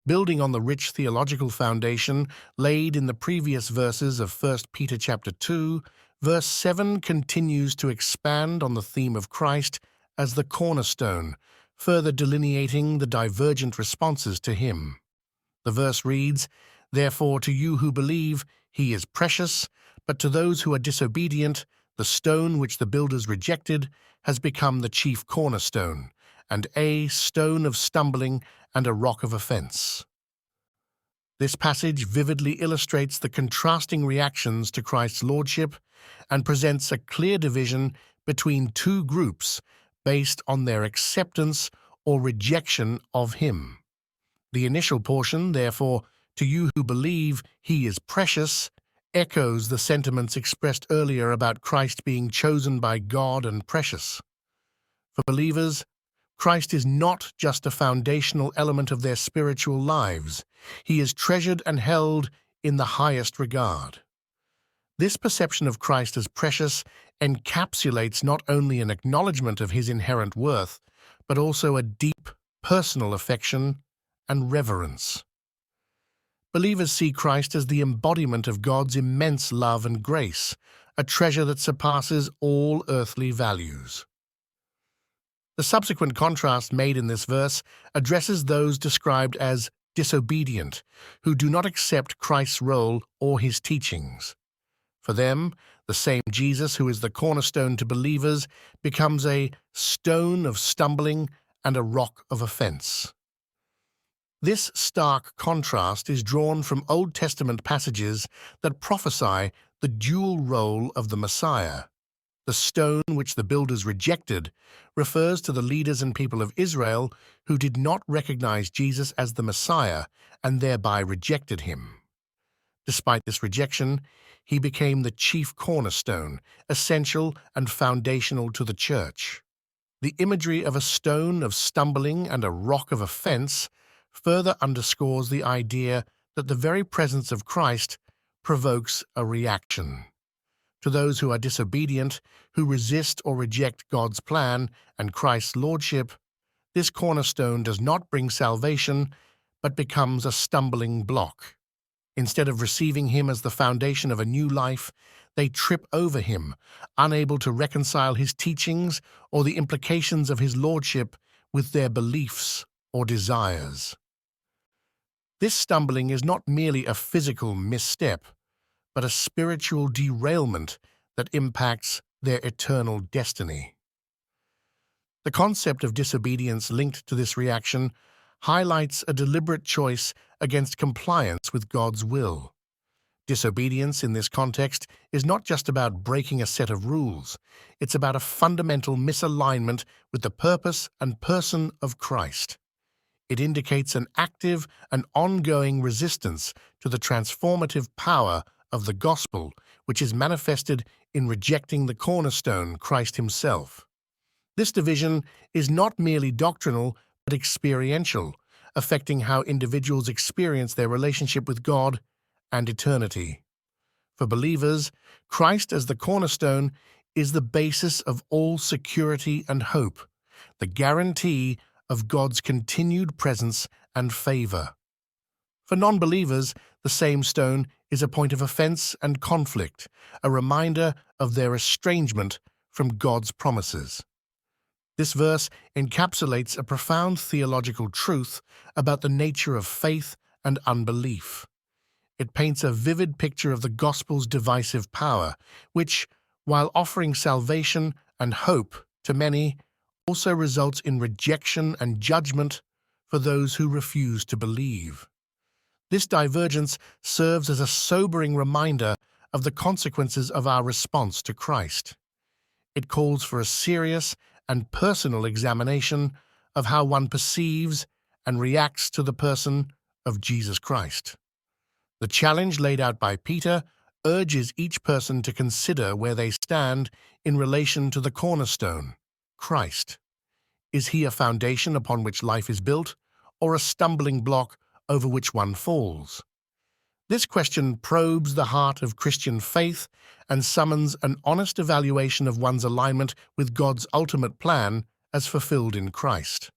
Building on the rich theological foundation laid in the previous verses of 1 Peter chapter 2, verse 7 continues to expand on the theme of Christ as the cornerstone, further delineating the divergent responses to him. The verse reads, "Therefore to you who believe, he is precious, but to those who are disobedient, the stone which the builders rejected has become the chief cornerstone, and a stone of stumbling and a rock of offense." This passage vividly illustrates the contrasting reactions to Christ's lordship and presents a clear division between two groups based on their acceptance or rejection of him. The initial portion, therefore, to you who believe he is precious, echoes the sentiments expressed earlier about Christ being chosen by God and precious. For believers, Christ is not just a foundational element of their spiritual lives. He is treasured and held in the highest regard. This perception of Christ as precious encapsulates not only an acknowledgement of his inherent worth, but also a deep personal affection and reverence. Believers see Christ as the embodiment of God's immense love and grace, a treasure that surpasses all earthly values. The subsequent contrast made in this verse addresses those described as disobedient, who do not accept Christ's role or his teachings. For them, the same Jesus who is the cornerstone to believers becomes a stone of stumbling and a rock of offense. This stark contrast is drawn from Old Testament passages that prophesy the dual role of the Messiah. The stone which the builders rejected refers to the leaders and people of Israel who did not recognize Jesus as the Messiah and thereby rejected him. Despite this rejection, he became the chief cornerstone, essential and foundational to the church. The imagery of a stone of stumbling and a rock of offense further underscores the idea that the very presence of Christ provokes a reaction. To those who are disobedient, who resist or reject God's plan and Christ's lordship, this cornerstone does not bring salvation, but becomes a stumbling block. Instead of receiving him as the foundation of a new life, they trip over him, unable to reconcile his teachings or the implications of his lordship with their beliefs or desires. This stumbling is not merely a physical misstep, but a spiritual derailment that impacts their eternal destiny. The concept of disobedience linked to this reaction highlights a deliberate choice against compliance with God's will. Disobedience in this context is not just about breaking a set of rules, it's about a fundamental misalignment with the purpose and person of Christ. It indicates an active and ongoing resistance to the transformative power of the gospel, which is manifested in rejecting the cornerstone, Christ himself. This division is not merely doctrinal, but experiential, affecting how individuals experience their relationship with God and eternity. For believers, Christ as the cornerstone is the basis of all security and hope, the guarantee of God's continued presence and favor. For non-believers, the same stone is a point of offense and conflict, a reminder of their estrangement from God's promises. This verse encapsulates a profound theological truth about the nature of faith and unbelief. It paints a vivid picture of the gospel's divisive power, which, while offering salvation and hope to many, also results in rejection and judgment for those who refuse to believe. This divergence serves as a sobering reminder of the consequences of our response to Christ. It calls for a serious and personal examination of how one perceives and reacts to the person of Jesus Christ. The challenge laid out by Peter urges each person to consider where they stand in relation to the cornerstone, Christ. Is he a foundation upon which life is built, or a stumbling block over which one falls? This question probes the heart of Christian faith and summons an honest evaluation of one's alignment with God's ultimate plan as fulfilled in Christ.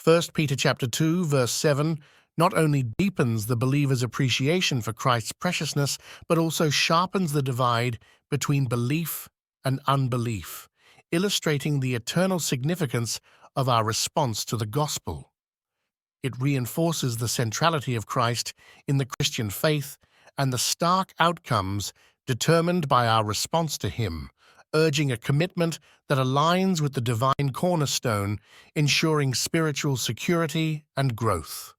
1 Peter chapter 2, verse 7 not only deepens the believer's appreciation for Christ's preciousness, but also sharpens the divide between belief and unbelief, illustrating the eternal significance of our response to the gospel. It reinforces the centrality of Christ in the Christian faith and the stark outcomes determined by our response to Him, urging a commitment that aligns with the divine cornerstone, ensuring spiritual security and growth.